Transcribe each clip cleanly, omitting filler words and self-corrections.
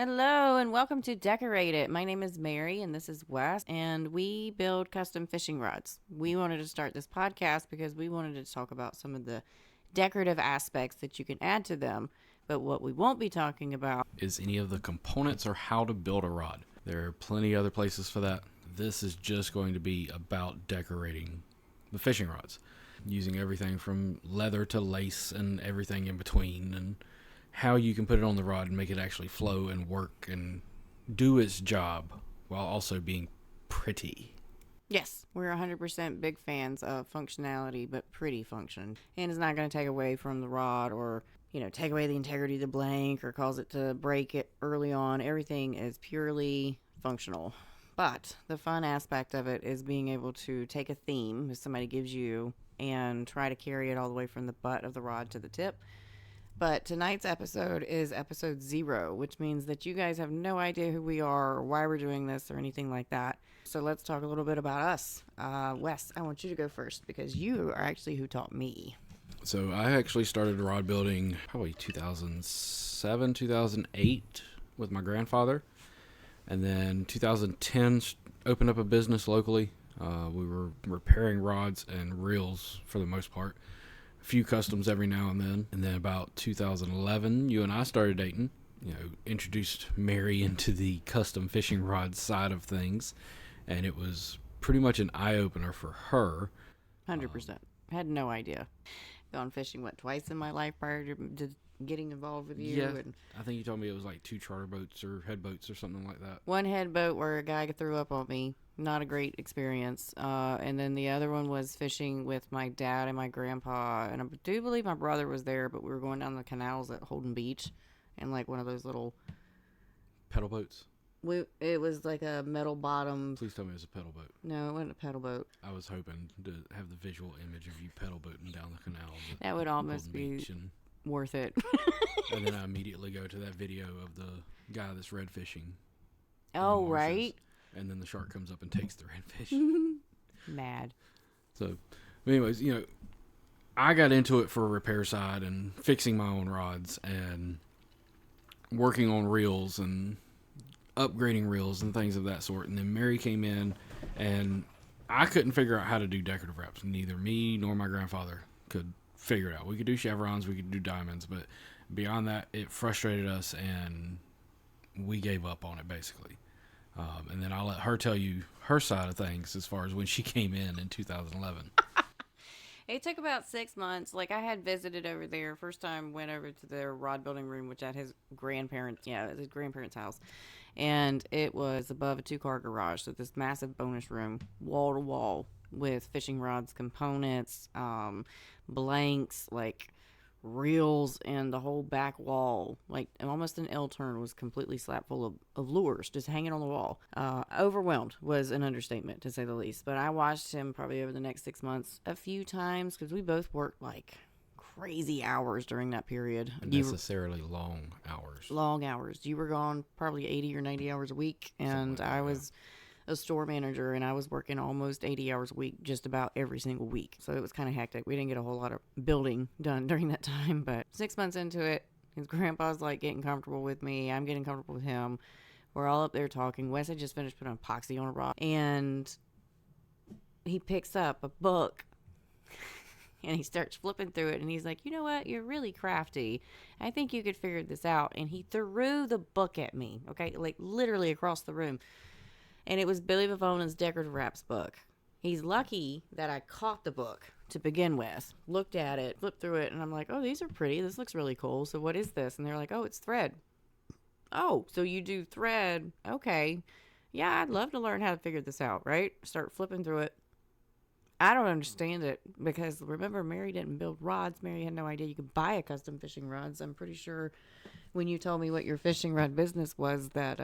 Hello and welcome to Decorate It. My name is Mary and this is Wes, and we build custom fishing rods. We wanted to start this podcast because we wanted to talk about some of the decorative aspects that you can add to them. But what we won't be talking about is any of the components or how to build a rod. There are plenty other places for that. This is just going to be about decorating the fishing rods, using everything from leather to lace and everything in between, and how you can put it on the rod and make it actually flow and work and do its job while also being pretty. Yes, we're 100% big fans of functionality, but pretty function. And it's not going to take away from the rod or, take away the integrity of the blank or cause it to break it early on. Everything is purely functional. But the fun aspect of it is being able to take a theme that somebody gives you and try to carry it all the way from the butt of the rod to the tip. But tonight's episode is episode 0, which means that you guys have no idea who we are or why we're doing this or anything like that. So let's talk a little bit about us. Wes, I want you to go first because you are actually who taught me. So I actually started rod building probably 2007, 2008 with my grandfather. And then 2010 opened up a business locally. We were repairing rods and reels for the most part. A few customs every now and then. And then about 2011, you and I started dating. Introduced Mary into the custom fishing rod side of things. And it was pretty much an eye-opener for her. 100%. Had no idea. Gone fishing, twice in my life prior to getting involved with you? Yeah, and I think you told me it was like 2 charter boats or head boats or something like that. one head boat where a guy threw up on me. Not a great experience. And then the other one was fishing with my dad and my grandpa. And I do believe my brother was there, but we were going down the canals at Holden Beach and like one of those little pedal boats. It was like a metal bottom. Please tell me it was a pedal boat. No, it wasn't a pedal boat. I was hoping to have the visual image of you pedal boating down the canal. That would almost be worth it. And then I immediately go to that video of the guy that's red fishing. Oh, right. And then the shark comes up and takes the redfish. Mad. So, anyways, I got into it for a repair side and fixing my own rods and working on reels and upgrading reels and things of that sort. And then Mary came in, and I couldn't figure out how to do decorative wraps. Neither me nor my grandfather could figure it out. We could do chevrons, we could do diamonds, but beyond that, it frustrated us, and we gave up on it, basically. And then I'll let her tell you her side of things as far as when she came in 2011. It took about 6 months. Like, I had visited over there. First time went over to their rod building room, which at his grandparents' house. And it was above a 2-car garage. So this massive bonus room, wall to wall, with fishing rods, components, blanks, like reels, and the whole back wall, like almost an L-turn, was completely slapped full of lures just hanging on the wall. Overwhelmed was an understatement, to say the least. But I watched him probably over the next 6 months a few times because we both worked like crazy hours during that period. Unnecessarily long hours. Long hours. You were gone probably 80 or 90 hours a week, and like I was a store manager, and I was working almost 80 hours a week just about every single week. So it was kind of hectic. We didn't get a whole lot of building done during that time, but 6 months into it, his grandpa's like getting comfortable with me. I'm getting comfortable with him. We're all up there talking. Wes had just finished putting epoxy on a rod, and he picks up a book and he starts flipping through it, and he's like, you know what? You're really crafty. I think you could figure this out. And he threw the book at me, okay? Like literally across the room. And it was Billy Pavonen's Decorative Wraps book. He's lucky that I caught the book to begin with, looked at it, flipped through it, and I'm like, oh, these are pretty. This looks really cool. So what is this? And they're like, oh, it's thread. Oh, so you do thread. Okay. Yeah, I'd love to learn how to figure this out, right? Start flipping through it. I don't understand it because, remember, Mary didn't build rods. Mary had no idea you could buy a custom fishing rods. I'm pretty sure when you told me what your fishing rod business was that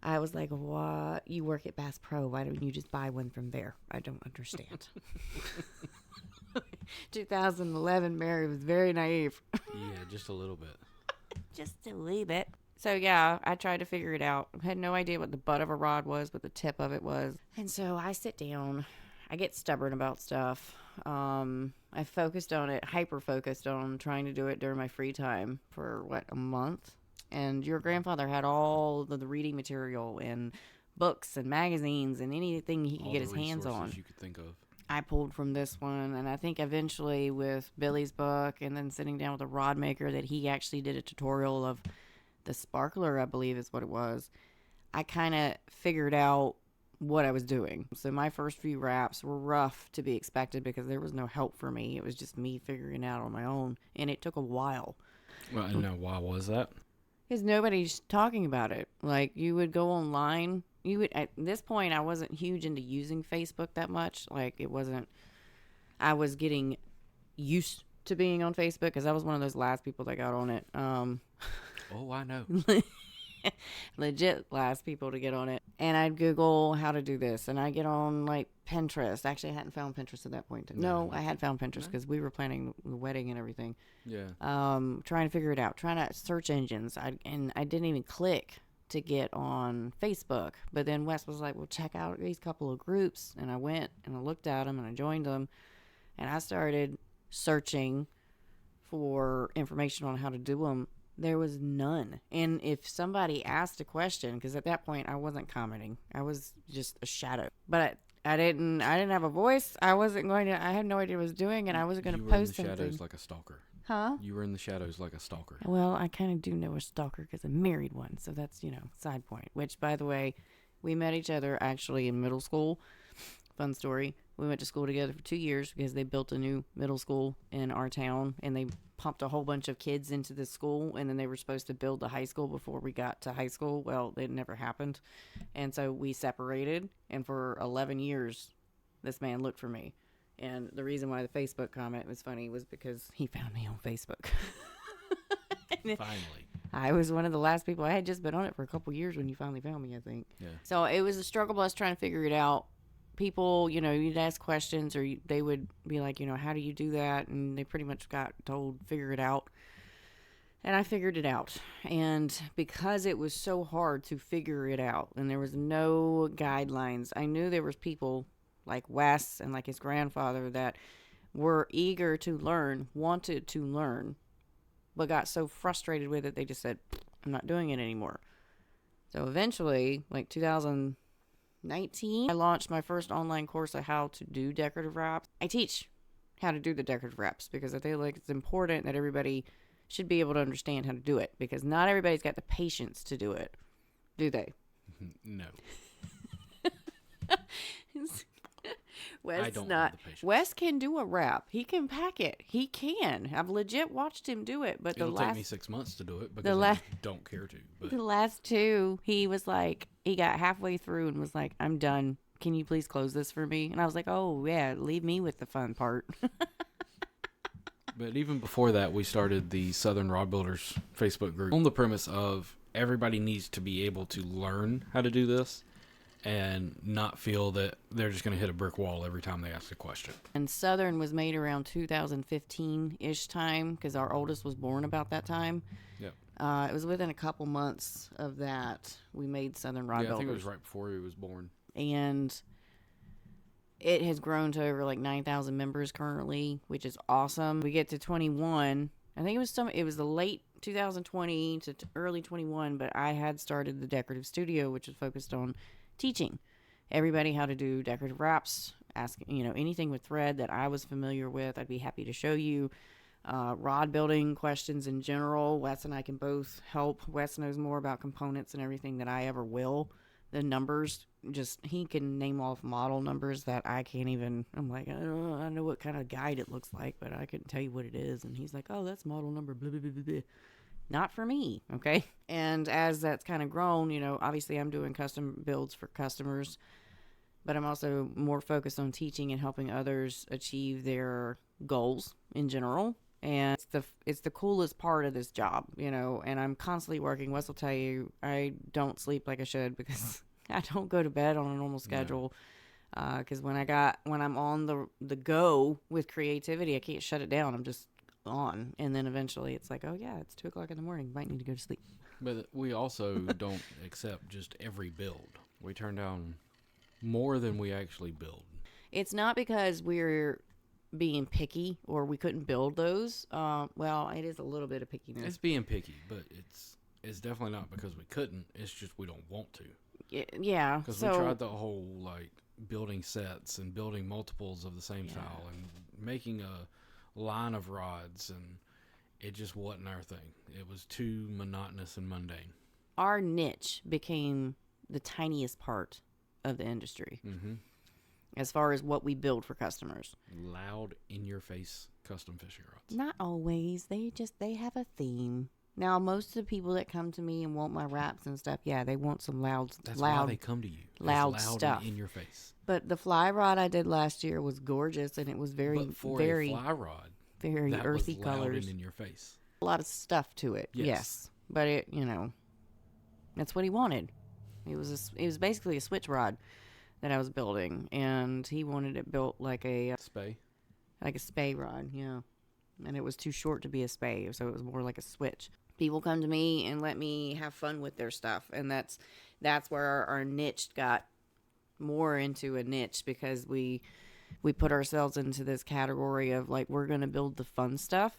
I was like, what? You work at Bass Pro. Why don't you just buy one from there? I don't understand. 2011, Mary was very naive. Yeah, just a little bit. Just a little bit. So, yeah, I tried to figure it out. I had no idea what the butt of a rod was, what the tip of it was. And so I sit down. I get stubborn about stuff. I focused on it, hyper-focused on trying to do it during my free time for, a month? and your grandfather had all the reading material and books and magazines and anything he could All get the his hands resources on. you could think of. I pulled from this one, and I think eventually with Billy's book and then sitting down with a rod maker that he actually did a tutorial of the sparkler, I believe is what it was. I kind of figured out what I was doing. So my first few wraps were rough to be expected because there was no help for me. It was just me figuring it out on my own, and it took a while. Well, and now why was that? Because nobody's talking about it. Like, you would go online. You would, at this point, I wasn't huge into using Facebook that much. Like, it wasn't, I was getting used to being on Facebook because I was one of those last people that got on it. Oh, I know. Legit last people to get on it. And I'd Google how to do this, and I'd get on like Pinterest. Actually, I hadn't found Pinterest at that point. No, I had found Pinterest because we were planning the wedding and everything. Yeah. Trying to figure it out, trying to search engines. I didn't even click to get on Facebook. But then Wes was like, well, check out these couple of groups. And I went and I looked at them and I joined them, and I started searching for information on how to do them. There was none. And if somebody asked a question, because at that point I wasn't commenting, I was just a shadow. But I didn't have a voice. I wasn't going to. I had no idea what I was doing, and I wasn't going to post You were in the shadows anything. like a stalker. Huh? You were in the shadows like a stalker. Well, I kind of do know a stalker because I married one, so that's side point. Which, by the way, we met each other actually in middle school. Fun story. We went to school together for 2 years because they built a new middle school in our town, and they pumped a whole bunch of kids into the school, and then they were supposed to build the high school before we got to high school. Well, it never happened, and so we separated, and for 11 years this man looked for me. And the reason why the Facebook comment was funny was because he found me on Facebook. Finally. I was one of the last people. I had just been on it for a couple years when you finally found me, I think. Yeah. So it was a struggle us trying to figure it out. People, you'd ask questions, or they would be like, how do you do that? And they pretty much got told, figure it out. And I figured it out. And because it was so hard to figure it out, and there was no guidelines, I knew there was people like Wes and like his grandfather that were eager to learn, wanted to learn, but got so frustrated with it, they just said, I'm not doing it anymore. So eventually, like 2019, I launched my first online course of how to do decorative wraps. I teach how to do the decorative wraps because I feel like it's important that everybody should be able to understand how to do it, because not everybody's got the patience to do it, do they? No. Wes I don't not. have the patience. Wes can do a wrap. He can pack it. He can. I've legit watched him do it. But It'll take me 6 months to do it because la- I don't care to. But the last two, he was like, he got halfway through and was like, I'm done. Can you please close this for me? And I was like, oh yeah, leave me with the fun part. But even before that, we started the Southern Rod Builders Facebook group on the premise of everybody needs to be able to learn how to do this and not feel that they're just going to hit a brick wall every time they ask a question. And Southern was made around 2015-ish time because our oldest was born about that time. Yep. It was within a couple months of that we made Southern Rod Yeah, I Builders. think it was right before he was born. And it has grown to over like 9,000 members currently, which is awesome. We get to 21. I think it was the late 2020 to early 21, but I had started the decorative studio, which is focused on teaching everybody how to do decorative wraps. Asking, anything with thread that I was familiar with, I'd be happy to show you. Rod building questions in general, Wes and I can both help. Wes knows more about components and everything than I ever will. The numbers, he can name off model numbers that I can't even. I'm like, I know what kind of guide it looks like, but I couldn't tell you what it is. And he's like, oh, that's model number blah, blah, blah, blah, blah. Not for me, okay? And as that's kind of grown, obviously I'm doing custom builds for customers, but I'm also more focused on teaching and helping others achieve their goals in general. And it's the coolest part of this job, and I'm constantly working. Wes will tell you, I don't sleep like I should because I don't go to bed on a normal schedule. Because when I'm on the go with creativity, I can't shut it down. I'm just on. And then eventually it's like, oh yeah, it's 2:00 in the morning. Might need to go to sleep. But we also don't accept just every build. We turn down more than we actually build. It's not because we're being picky or we couldn't build those. Well, it is a little bit of pickiness. It's being picky, but it's definitely not because we couldn't. It's just we don't want to. Yeah. Because So we tried the whole like building sets and building multiples of the same style and making a line of rods, and it just wasn't our thing. It was too monotonous and mundane. our niche became the tiniest part of the industry Mm-hmm. as far as what we build for customers. Loud, in your face custom fishing rods. Not always. They have a theme. Now, most of the people that come to me and want my wraps and stuff, yeah, they want some That's why they come to you. It's loud loud stuff. and in your face. But the fly rod I did last year was gorgeous, and it was very, But for very, a fly rod, very that earthy was loud colors. and in your face. A lot of stuff to it. Yes. Yes. But it, that's what he wanted. It was basically a switch rod that I was building, and he wanted it built like a Spay. spay rod, yeah. And it was too short to be a spay, so it was more like a switch. People come to me and let me have fun with their stuff, and that's where our niche got more into a niche, because we put ourselves into this category of like, we're going to build the fun stuff,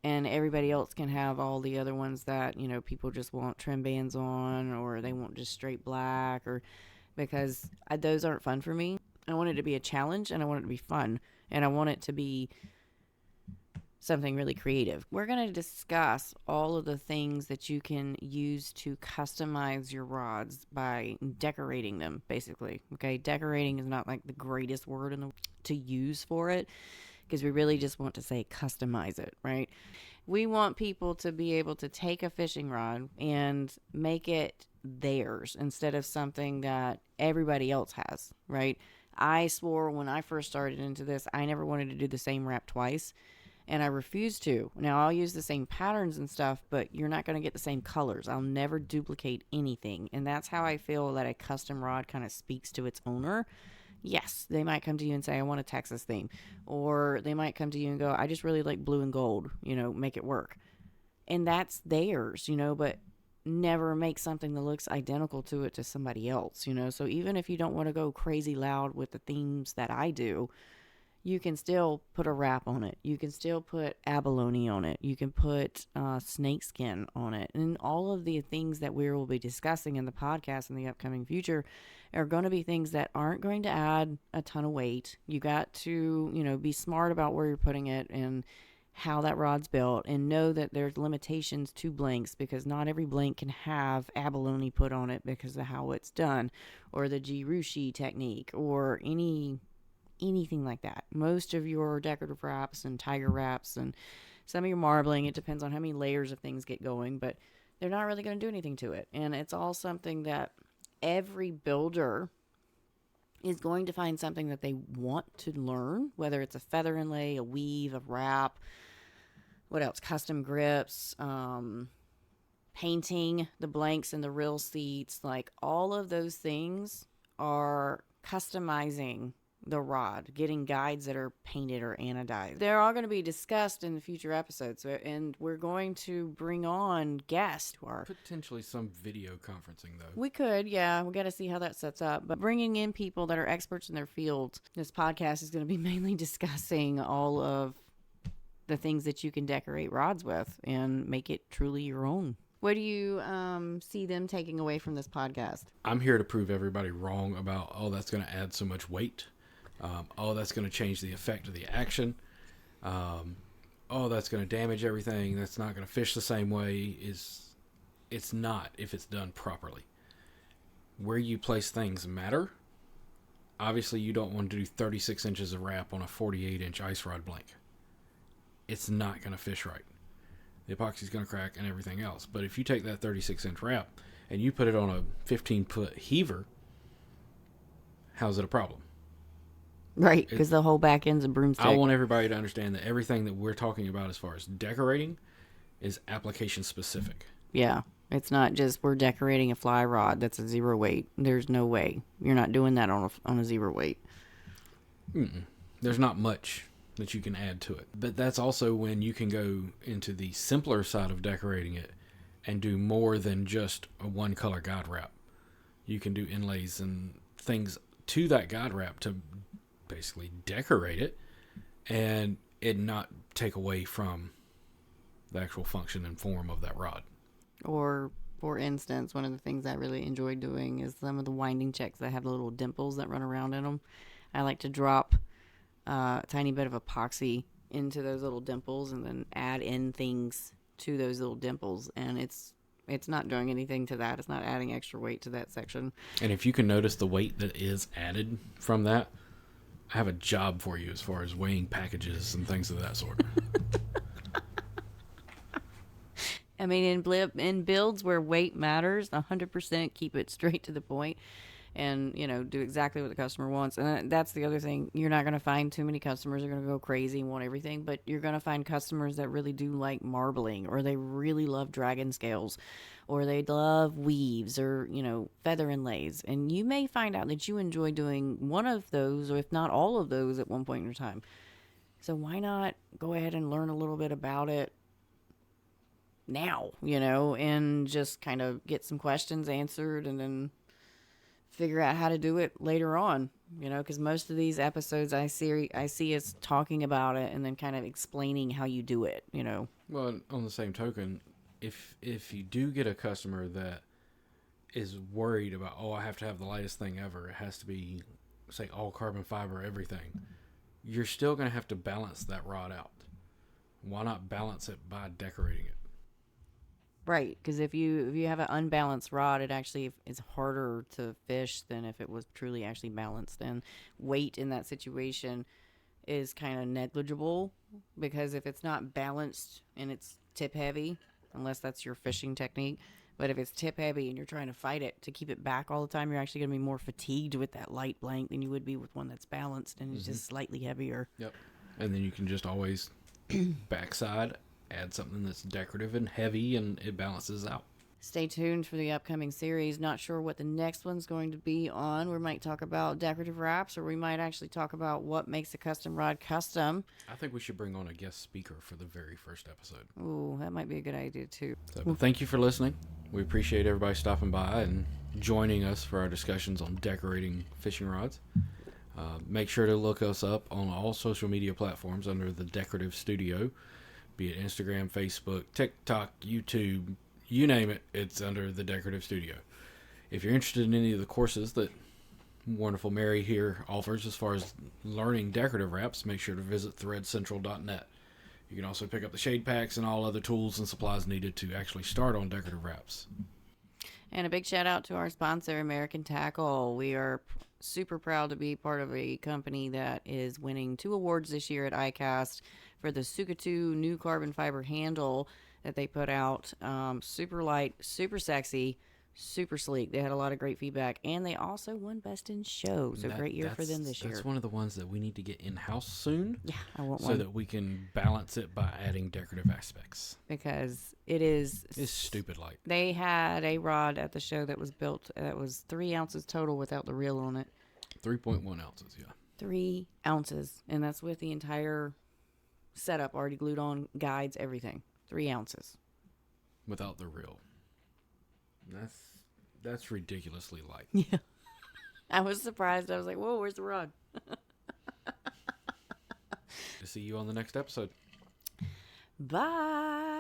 and everybody else can have all the other ones that people just want trim bands on, or they want just straight black, or because those aren't fun for me. I want it to be a challenge, and I want it to be fun, and I want it to be something really creative. We're going to discuss all of the things that you can use to customize your rods by decorating them, basically. Okay, decorating is not like the greatest word to use for it, because we really just want to say customize it, right? We want people to be able to take a fishing rod and make it theirs instead of something that everybody else has, right? I swore when I first started into this, I never wanted to do the same wrap twice. And I refuse to. Now, I'll use the same patterns and stuff, but you're not going to get the same colors. I'll never duplicate anything. And that's how I feel that a custom rod kind of speaks to its owner. Yes, they might come to you and say, I want a Texas theme. Or they might come to you and go, I just really like blue and gold, make it work. And that's theirs, but never make something that looks identical to it to somebody else, So even if you don't want to go crazy loud with the themes that I do, you can still put a wrap on it. You can still put abalone on it. You can put snakeskin on it. And all of the things that we will be discussing in the podcast in the upcoming future are going to be things that aren't going to add a ton of weight. You got to, be smart about where you're putting it and how that rod's built, and know that there's limitations to blanks, because not every blank can have abalone put on it because of how it's done, or the Jirushi technique, or anything like that. Most of your decorative wraps and tiger wraps and some of your marbling, it depends on how many layers of things get going, but they're not really going to do anything to it. And it's all something that every builder is going to find something that they want to learn, whether it's a feather inlay, a weave, a wrap, what else, custom grips, painting the blanks and the reel seats, like all of those things are customizing the rod, getting guides that are painted or anodized. They're all going to be discussed in the future episodes, and we're going to bring on guests who are Potentially some video conferencing, though. we could, yeah. We got to see how that sets up. But bringing in people that are experts in their field, this podcast is going to be mainly discussing all of the things that you can decorate rods with and make it truly your own. What do you see them taking away from this podcast? I'm here to prove everybody wrong about, that's going to add so much weight. That's going to change the effect of the action. That's going to damage everything. That's not going to fish the same way. It's not if it's done properly. Where you place things matter. Obviously, you don't want to do 36 inches of wrap on a 48-inch ice rod blank. It's not going to fish right. The epoxy's going to crack and everything else. But if you take that 36-inch wrap and you put it on a 15-foot heaver, how's it a problem? Right, because the whole back end's a broomstick. I want everybody to understand that everything that we're talking about as far as decorating is application specific. Yeah, it's not just we're decorating a fly rod that's a zero weight. There's no way. You're not doing that on a zero weight. There's not much that you can add to it. But that's also when you can go into the simpler side of decorating it and do more than just a one color guide wrap. You can do inlays and things to that guide wrap to basically decorate it and it not take away from the actual function and form of that rod. Or, for instance, one of the things I really enjoy doing is some of the winding checks that have the little dimples that run around in them. I like to drop a tiny bit of epoxy into those little dimples and then add in things to those little dimples, and it's not doing anything to that. It's not adding extra weight to that section. And if you can notice the weight that is added from that, I have a job for you as far as weighing packages and things of that sort. I mean, in builds where weight matters, 100% keep it straight to the point, and do exactly what the customer wants. And that's the other thing. You're not going to find too many customers are going to go crazy and want everything, but you're going to find customers that really do like marbling, or they really love dragon scales, or they love weaves, or feather inlays. And you may find out that you enjoy doing one of those, or if not all of those, at one point in your time. So why not go ahead and learn a little bit about it now, and just kind of get some questions answered, and then figure out how to do it later on, because most of these episodes I see us talking about it and then kind of explaining how you do it. Well, on the same token, if you do get a customer that is worried about, I have to have the lightest thing ever, it has to be, say, all carbon fiber, everything, you're still going to have to balance that rod out. Why not balance it by decorating it? Right, because if you have an unbalanced rod, it actually is harder to fish than if it was truly actually balanced. And weight in that situation is kind of negligible, because if it's not balanced and it's tip heavy, unless that's your fishing technique, but if it's tip heavy and you're trying to fight it to keep it back all the time, you're actually going to be more fatigued with that light blank than you would be with one that's balanced and is just slightly heavier. Yep. And then you can just always backside add something that's decorative and heavy, and it balances out. Stay tuned for the upcoming series. Not sure what the next one's going to be on. We might talk about decorative wraps, or we might actually talk about what makes a custom rod custom. I think we should bring on a guest speaker for the very first episode. Ooh, that might be a good idea too. But thank you for listening. We appreciate everybody stopping by and joining us for our discussions on decorating fishing rods. Make sure to look us up on all social media platforms under the Decorative Studio, be it Instagram, Facebook, TikTok, YouTube, you name it, it's under the Decorative Studio. If you're interested in any of the courses that wonderful Mary here offers as far as learning decorative wraps, make sure to visit threadcentral.net. You can also pick up the shade packs and all other tools and supplies needed to actually start on decorative wraps. And a big shout out to our sponsor, American Tackle. We are super proud to be part of a company that is winning 2 awards this year at ICAST for the Sukatu new carbon fiber handle that they put out. Super light, super sexy, super sleek. They had a lot of great feedback, and they also won Best in Show. So great year for them this year. That's one of the ones that we need to get in-house soon. Yeah, I want so one. So that we can balance it by adding decorative aspects. Because it's stupid light. They had a rod at the show that was built that was 3 ounces total without the reel on it. 3.1 ounces, yeah. 3 ounces, and that's with the entire setup already glued on, guides, everything. 3 ounces. Without the reel. That's ridiculously light. Yeah. I was surprised. I was like, whoa, where's the rod? To see you on the next episode. Bye.